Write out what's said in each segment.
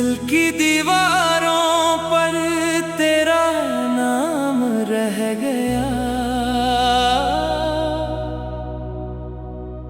दिल की दीवारों पर तेरा नाम रह गया।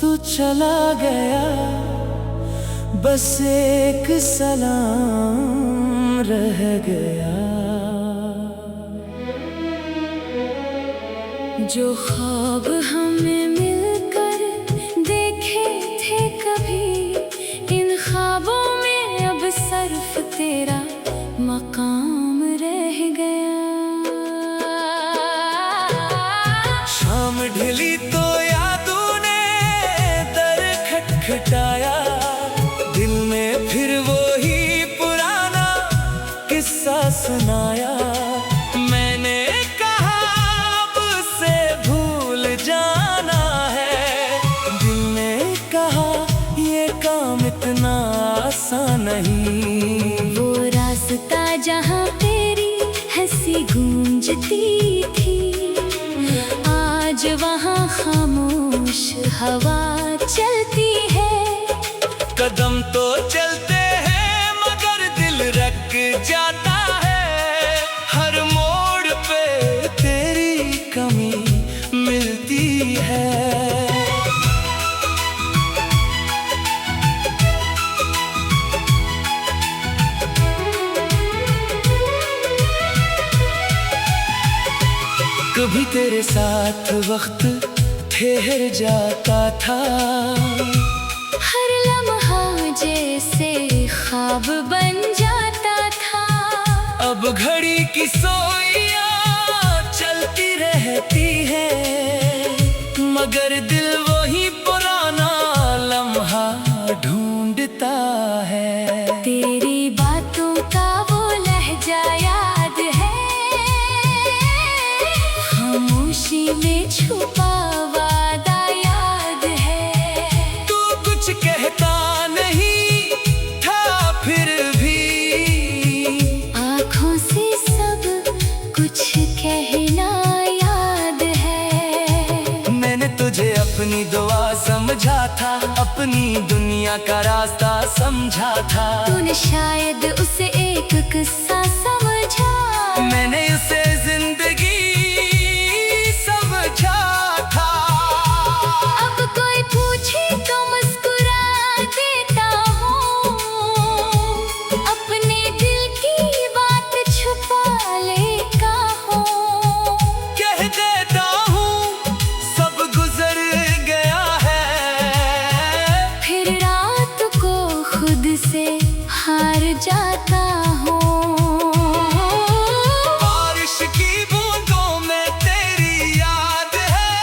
तू चला गया, बस एक सलाम रह गया। जो ख्वाब हमें मिलकर देखे थे कभी, इन ख्वाबों में अब सिर्फ तेरा मकाम रह गया। शाम ढली तो यादों ने दर खटखटाया, दिल में फिर वो ही पुराना किस्सा सुनाया। मैंने कहा अब से भूल जाना है, दिल ने कहा ये काम इतना आसान नहीं। वो रास्ता जहाँ तेरी हंसी गूंजती थी, आज वहाँ खामोश हवा चलती है। कदम तो चलते हैं मगर दिल रख जाता है, हर मोड़ पे तेरी कमी मिलती है। कभी तेरे साथ वक्त ठहर जाता था, हर लम्हा जैसे ख्वाब बन जाता था। अब घड़ी की सोइयां चलती रहती है, मगर दिल वही पुराना लम्हा ढूंढता है। तेरी बातों का वो लहजा याद है, खामोशी में छुपा वादा याद है। तू कुछ कहता नहीं था फिर भी, आँखों से सब कुछ कहना याद है। मैंने तुझे अपनी दुआ समझा था, अपनी दुनिया का रास्ता समझा था। तूने शायद उसे एक किस्सा समझा, मैंने उसे जिंदगी समझा था। अब कोई पूछे तो मुस्कुरा देता हूँ, अपने दिल की बात छुपा लेता हूँ। कह देता हूँ सब गुजर गया है, फिर रात को खुद से हार जाता हूँ। बारिश की बूंदों में तेरी याद है,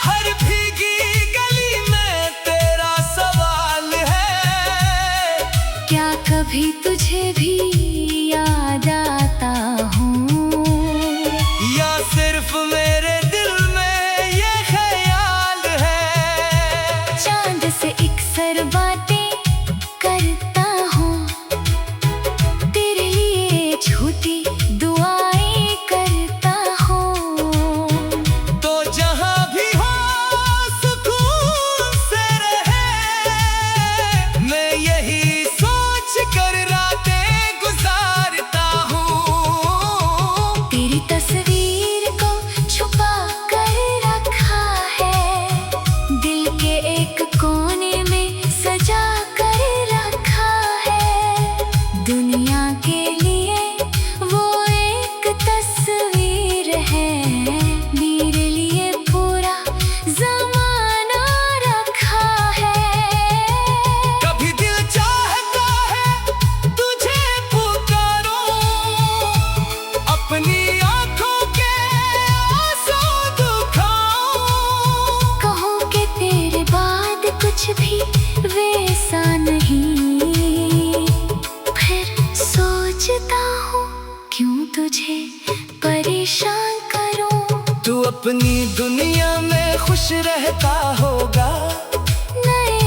हर भीगी गली में तेरा सवाल है। क्या कभी तुझे भी याद आता हूँ, या सिर्फ मेरे दिल में ये ख्याल है। चांद से अक्सर बातें करता हूँ, तेरे लिए छोटी दुआएं करता हूँ। तो जहाँ भी हो सुकून से रहे, मैं यही सोच कर रातें गुजारता हूँ। तेरी तस्वीर को छुपा कर रखा है, दिल के एक कोने में सजा कर रखा है। दुनिया के लिए वो एक तस्वीर है, मेरे लिए पूरा ज़माना रखा है। कभी दिल चाहता है तुझे पुकारूं, अपनी आंखों के आंसू दुखाऊं। कहूँ कि तेरे बाद कुछ भी वैसा नहीं, फिर सोचता हूँ क्यों तुझे परेशान करूँ। तू अपनी दुनिया में खुश रहता होगा, नए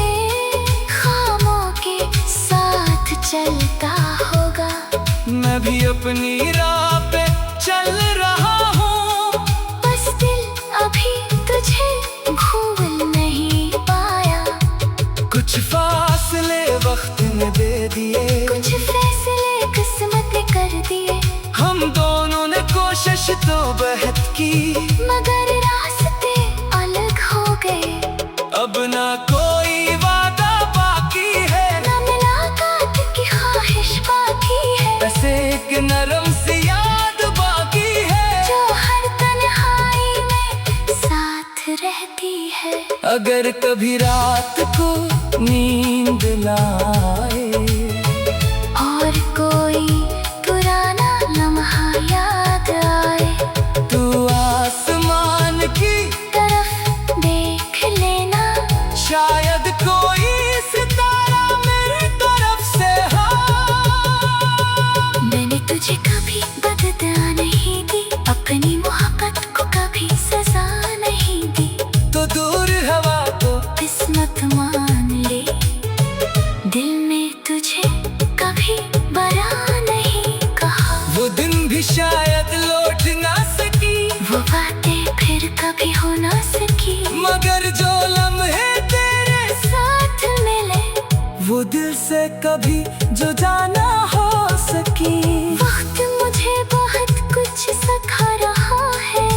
ख्वाबों के साथ चलता होगा। मैं भी अपनी राह पे चल रहा हूँ, बस दिल अभी तुझे भूल नहीं पाया। कुछ फासले वक्त ने दे दिए, कुछ फैसले किस्मत ने कर दिए। हम दोनों ने कोशिश तो बहुत की, मगर रास्ते अलग हो गए। अब ना कोई वादा बाकी है, ना मुलाकात की ख्वाहिश बाकी है। बस एक नरम सी याद बाकी है, जो हर तन्हाई में साथ रहती है। अगर कभी रात को नींद लाए और कोई पुराना लम्हा याद आए, तो आसमान की तरफ देख लेना। शायद कोई सितारा मेरी तरफ से हो। मैंने तुझे कभी बदला नहीं दी, अपनी मोहब्बत को कभी सजा नहीं दी। तो दूर हवा को किस्मत मान ले, दिल ने तुझे कभी बरा नहीं कहा। वो दिन भी शायद लौट ना सकी, वो बातें फिर कभी हो ना सकी। मगर जो लम्हे तेरे साथ मिले, वो दिल से कभी जुदा ना हो सकी। वक्त मुझे बहुत कुछ सिखा रहा है,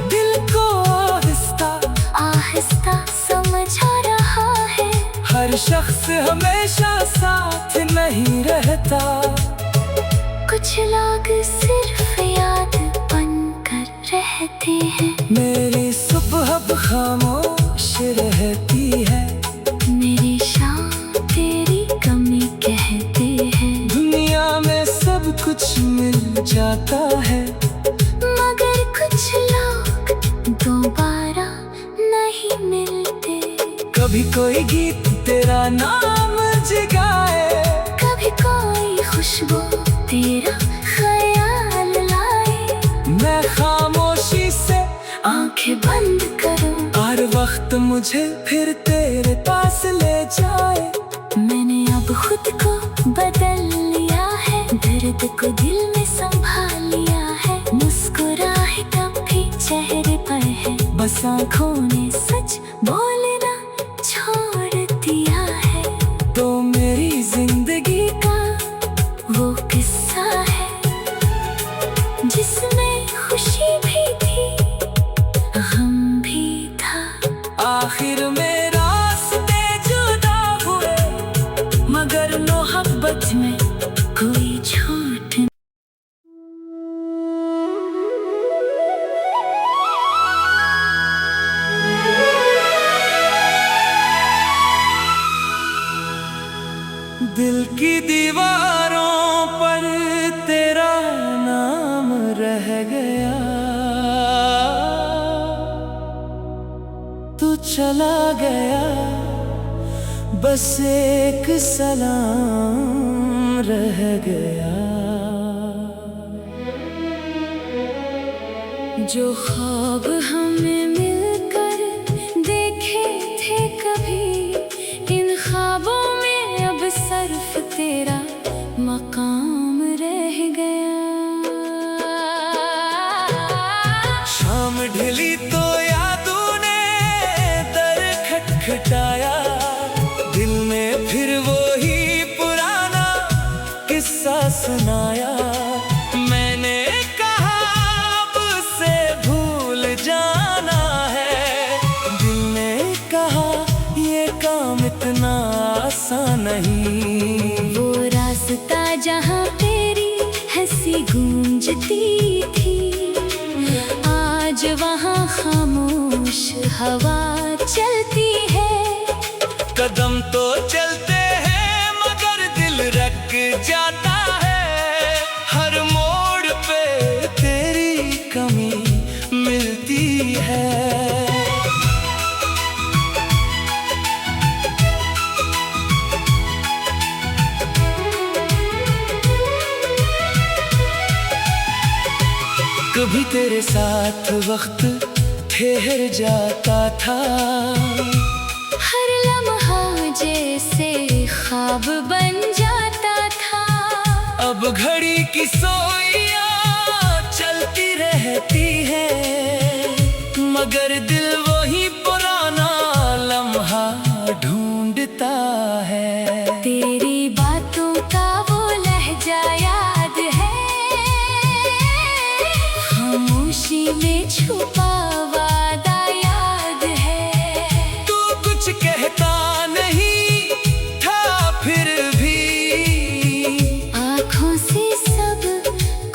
दिल को आहिस्ता आहिस्ता समझा रहा है। हर शख्स हमेशा साथ नहीं रहता, कुछ लोग सिर्फ याद बनकर रहते हैं। मेरी सुबह अब खामोश रहती है, मेरी शाम तेरी कमी कहते हैं। दुनिया में सब कुछ मिल जाता है, मगर कुछ लोग दोबारा नहीं मिलते। कभी कोई गीत तेरा नाम जगाए, कभी कोई खुशबू तेरा ख्याल लाए। मैं खामोशी से आंखें बंद करूं, हर वक्त मुझे फिर तेरे पास ले जाए। मैंने अब खुद को बदल लिया है, दर्द को दिल में संभाल लिया है। मुस्कुराहट तब भी चेहरे पर है, बस आँखों ने सच बोलना छोड़ दिया है। तो मेरी जिंदगी का वो किस्सा है, जिसमें खुशी भी थी, गम भी था। आखिर में रास्ते जुदा हुए, मगर मोहब्बत में कोई झूठ नहीं। दिल की दीवारों पर तेरा नाम रह गया, तू चला गया, बस एक सलाम रह गया। जो ख्वाब हमें मिलकर देखे थे कभी, इन ख्वाबों में अब सिर्फ तेरा मकाम रह गया। शाम ढली तो यादों ने दर खटखटाया, दिल ने फिर वही पुराना किस्सा सुनाया। मैंने कहा अब से भूल जाना है, दिल ने कहा ये काम इतना आसान नहीं। वो रास्ता जहाँ तेरी हंसी गूंजती थी, आज वहाँ खामोश हवा चलती है। कदम तो चलते हैं मगर दिल रख जाता है, हर मोड़ पे तेरी कमी मिलती है। कभी तेरे साथ वक्त ठहर जाता था, हर लम्हा जैसे ख्वाब बन जाता था। अब घड़ी की सोइयां चलती रहती है, मगर दिल वही पुराना लम्हा ढूंढता है। तेरी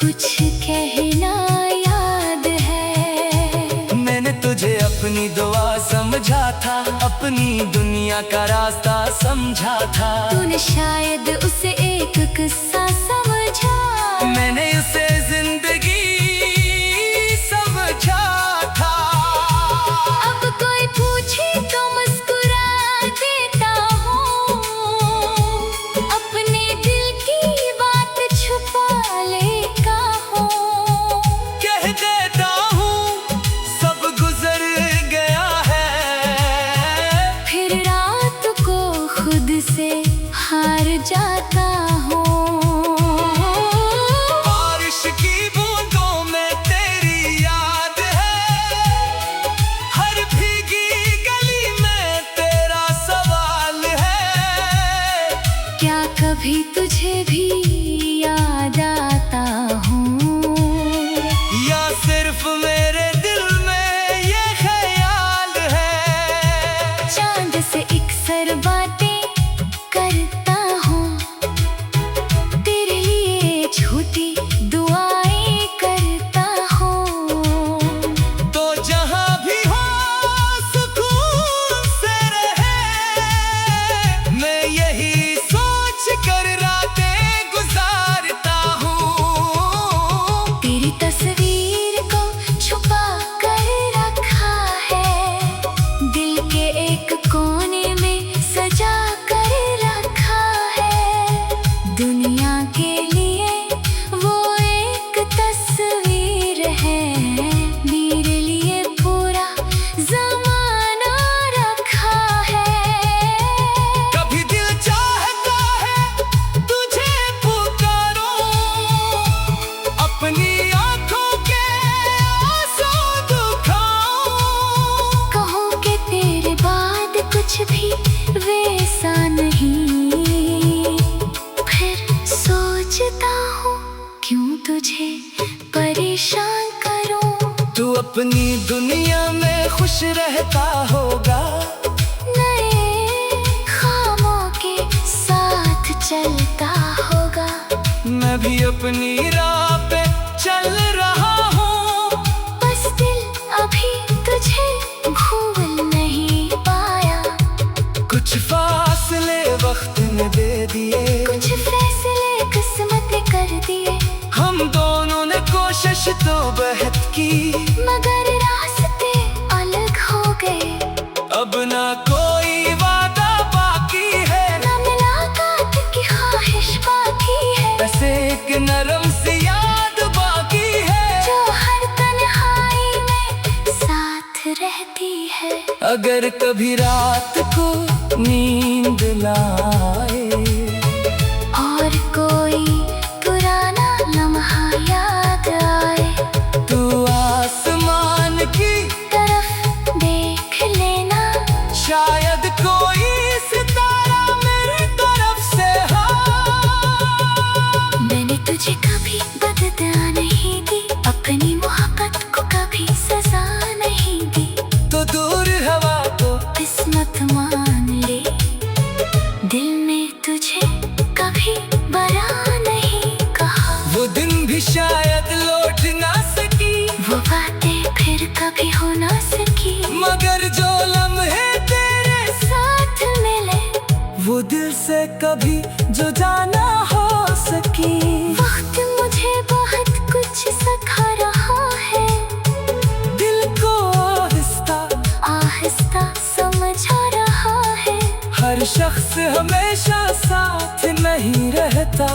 कुछ कहना याद है। मैंने तुझे अपनी दुआ समझा था, अपनी दुनिया का रास्ता समझा था। तूने शायद उसे एक किस्सा समझा, मैंने उसे जिंदगी समझा था। अब कोई पूछे तो मुस्कुरा देता हूँ, अपने दिल की बात छुपा लेता हूँ। कह देता हूँ सब गुजर गया है, फिर रात को खुद से हार जाता हूँ। बारिश की बूंदों में तेरी याद है, हर भीगी गली में तेरा सवाल है। क्या कभी तुझे भी याद आता हूँ, या सिर्फ मेरे दिल में ये ख्याल है। चांद से अक्सर बातें करता हूँ, तेरे लिए छोटी दुआएं करता हूँ। तो जहाँ भी हो सुकून से रहे, मैं यही सोच कर रातें गुजारता हूँ। तेरी तस्वीर को छुपा कर रखा है, दिल के एक कोने में सजा कर रखा है। दुनिया के लिए वो एक तस्वीर है, मेरे लिए पूरा ज़माना रखा है। कभी दिल चाहता है तुझे पुकारूं, अपनी आंखों के आंसू दुखाऊं। कहूँ कि तेरे बाद कुछ भी वैसा नहीं, फिर सोचता हूँ क्यों तुझे परेशान करूँ। तू अपनी दुनिया में खुश रहता होगा, नए ख्वाबों के साथ चलता होगा। मैं भी अपनी राह पे चल रहा हूँ। बस दिल अभी तुझे भूल नहीं पाया, कुछ फासले वक्त ने दे दिए, कुछ फैसले किस्मत ने कर दिए। हम दोनों ने कोशिश तो बहुत की, मगर रास्ते अलग हो गए। अब ना कोई वादा बाकी है, ना मुलाकात की ख्वाहिश बाकी है, बस एक नरम सी याद बाकी है, जो हर तन्हाई में साथ रहती है। अगर कभी रात को नींद ना आए, और कोई पुराना लम्हा याद आए, तू आसमान की तरफ देख लेना। शायद कोई सितारा मेरी तरफ से हो। मैंने तुझे कभी बदला नहीं दी, अपनी मोहब्बत को कभी सजा नहीं दी। तो दूर हवा को किस्मत मान ले, दिल में तुझे कभी बरा नहीं कहा। वो दिन भी शायद लौट ना सकी, वो बातें फिर कभी हो ना सकी, मगर जो लम्हे तेरे साथ मिले वो दिल से कभी जुदा ना हो सकी। वक्त मुझे बहुत कुछ सिखा रहा है, दिल को आहिस्ता आहिस्ता समझा रहा है। हर शख्स हमेशा साथ नहीं रहता,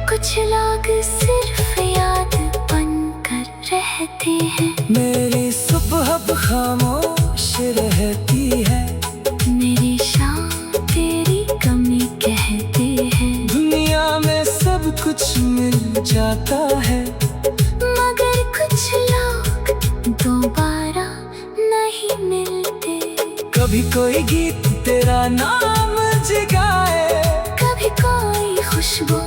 कुछ लोग सिर्फ याद बनकर रहते हैं। मेरी सुबह अब खामोश रहती है, मेरी शाम तेरी कमी कहते हैं। दुनिया में सब कुछ मिल जाता है, मगर कुछ लोग दोबारा नहीं मिलते। कभी कोई गीत तेरा नाम जगाए, कभी कोई खुशबू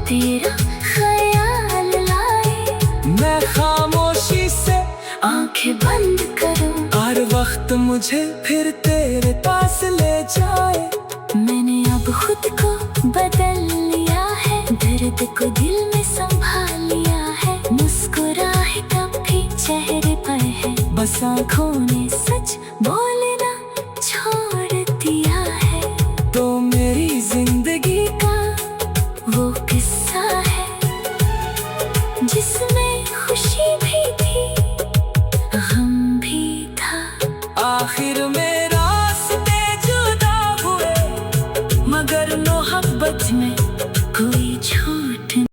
तेरा ख्याल लाए। मैं खामोशी से आंखें बंद करूं, हर वक्त मुझे फिर तेरे पास ले जाए। मैंने अब खुद को बदल लिया है, दर्द को दिल में संभाल बस आँखों ने